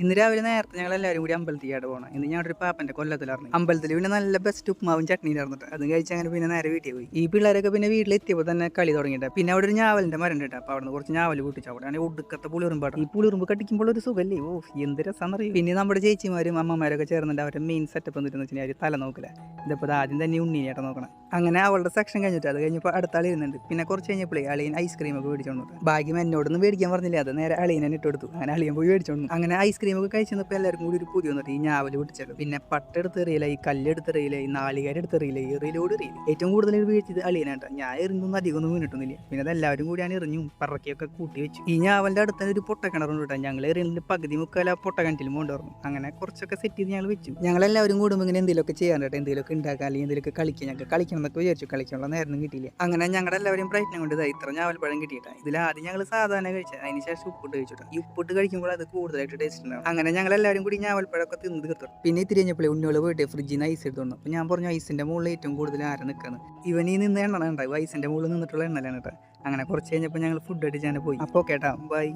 ഇന്ന് രാവിലെ നേരത്തെ ഞങ്ങൾ എല്ലാവരും കൂടി അമ്പലത്തിലേക്ക് പോകണം. ഇന്ന് ഞങ്ങളുടെ ഒരു പാപ്പന്റെ കൊല്ലത്തിലായിരുന്നു. അമ്പലത്തിൽ പിന്നെ നല്ല ബെസ്റ്റ് ഉപ്പുമാവും ചട്നിയും ആയിരുന്നിട്ട് അത് കഴിച്ച് അങ്ങനെ പിന്നെ നേരെ വീട്ടിൽ പോയി. ഈ പിള്ളേരൊക്കെ പിന്നെ വീട്ടിലെത്തിയപ്പോൾ തന്നെ കളി തുടങ്ങിയിട്ട് പിന്നെ അവിടെ ഒരു ഞാവലിന്റെ മരം ഉണ്ട്. അപ്പോൾ അവിടെ നിന്ന് കുറച്ച് ഞാവൽ പൊട്ടിച്ചു. അവിടെ ഒടുക്കത്തെ പുളിയുറുമ്പാണ്. ഈ പുളിയുറുമ്പ് കടിക്കുമ്പോൾ ഒരു സുഖല്ലേ, ഓ എന്ത് രസമെന്നറിയും. പിന്നെ നമ്മുടെ ചേച്ചിമാരും അമ്മമാരൊക്കെ ചേർന്നിട്ട് അവരുടെ മെയിൻ സെറ്റപ്പ് എന്നിട്ട് വെച്ചാൽ തല നോക്കില്ല. ഇതിപ്പോൾ ആദ്യം തന്നെ ഉണ്ണീനായിട്ട് നോക്കണം. അങ്ങനെ അവളുടെ സെക്ഷൻ കഴിഞ്ഞിട്ട് അത് കഴിഞ്ഞപ്പോൾ അടുത്ത ആൾ ഇരുന്നുണ്ട്. പിന്നെ കുറച്ച് കഴിഞ്ഞപ്പോഴേ അളിയൻ ഐസ്ക്രീം ഒക്കെ മേടിച്ചോണ്ട് ഭാഗ്യം എന്നോടൊന്നും മേടിക്കാൻ പറഞ്ഞില്ല. അത് നേരെ അളിയനെ ഇട്ട് കൊടുത്തു. അങ്ങനെ അളിയൻ പോയി മേടിച്ചോണ്ട് അങ്ങനെ ഐസ്ക്രീം ഒക്കെ കഴിച്ചപ്പോൾ എല്ലാവർക്കും കൂടി ഒരു പുതിയ വന്നിട്ട് ഈ ഞാവല് പൊട്ടിച്ചല്ലോ. പിന്നെ പട്ടെടുത്തെറിയില്ല, ഈ കല്ലെടുത്തെറിയില്ല, ഈ നാളികേരെടുത്തെറിയില്ല, എറിയിലോട് എറിയില്ല. ഏറ്റവും കൂടുതൽ വീഴ്ചത് അളിയനായിട്ട്. ഞാൻ എറിഞ്ഞൊന്നും അധികം ഒന്നും വീണിട്ടൊന്നുമില്ല. പിന്നെ അതെല്ലാവരും കൂടിയാണ് എറിഞ്ഞു പറക്കിയൊക്കെ കൂട്ടി വെച്ചു. ഈ ഞാവലിന്റെ അടുത്ത് തന്നെ ഒരു പൊട്ടക്കിണറുണ്ട് കേട്ടോ. ഞങ്ങൾ എറിയുന്നതിൽ പകുതി മുക്കാല പൊട്ടക്കിണറ്റിലും കൊണ്ടുവരണം. അങ്ങനെ കുറച്ചൊക്കെ സെറ്റ് ചെയ്ത് ഞങ്ങൾ വെച്ചു. ഞങ്ങളെല്ലാവരും കൂടുമ്പോൾ ഇങ്ങനെ എന്തെങ്കിലുമൊക്കെ ചെയ്യാൻ കേട്ടോ, എന്തെങ്കിലുമൊക്കെ ഉണ്ടാക്കാൻ അല്ലെങ്കിൽ എന്തെങ്കിലുമൊക്കെ കളിക്കാൻ. ഞങ്ങൾക്ക് കളിക്കണം എന്നൊക്കെ വിചാരിച്ചു. കളിക്കാനുള്ള നേരം കിട്ടിയില്ല. അങ്ങനെ ഞങ്ങളുടെ എല്ലാവരും പ്രയത്നം കൊണ്ട് ഇത്ര ഞാവൽപ്പഴം കിട്ടിയിട്ടാണ്. ഇതിൽ ആദ്യം ഞങ്ങൾ സാധാരണ കഴിച്ചത്, അതിന് ശേഷം ഉപ്പിട്ട് കഴിച്ചിട്ട് ഈ ഉപ്പിട്ട് കഴിക്കുമ്പോൾ അത് കൂടുതലായിട്ട് ടേസ്റ്റ് ഉണ്ടാവും. അങ്ങനെ ഞങ്ങൾ എല്ലാവരും കൂടി ഞാവൽപ്പഴമൊക്കെ തിന്ന് തീർത്തു. പിന്നെ ഇത്തിരി കഴിഞ്ഞപ്പോൾ ഉണ്ണികൾ പോയിട്ട് ഫ്രിഡ്ജിൽ നിന്ന് ഐസ് എടുത്തോണ്ട്. അപ്പോൾ ഞാൻ പറഞ്ഞു ഐസിന്റെ മുകളിൽ ഏറ്റവും കൂടുതൽ ആരും നിൽക്കുന്നത് ഇവൻ ഈ നിന്ന് എണ്ണ ഉണ്ടാവും. ഐസിന്റെ മുകളിൽ നിന്നിട്ടുള്ള എണ്ണലാണ് കേട്ടോ. അങ്ങനെ കുറച്ച് കഴിഞ്ഞപ്പോൾ ഞങ്ങൾ ഫുഡ് അടിച്ചാണ് പോയി. അപ്പോൾ കേട്ടാ ബൈ.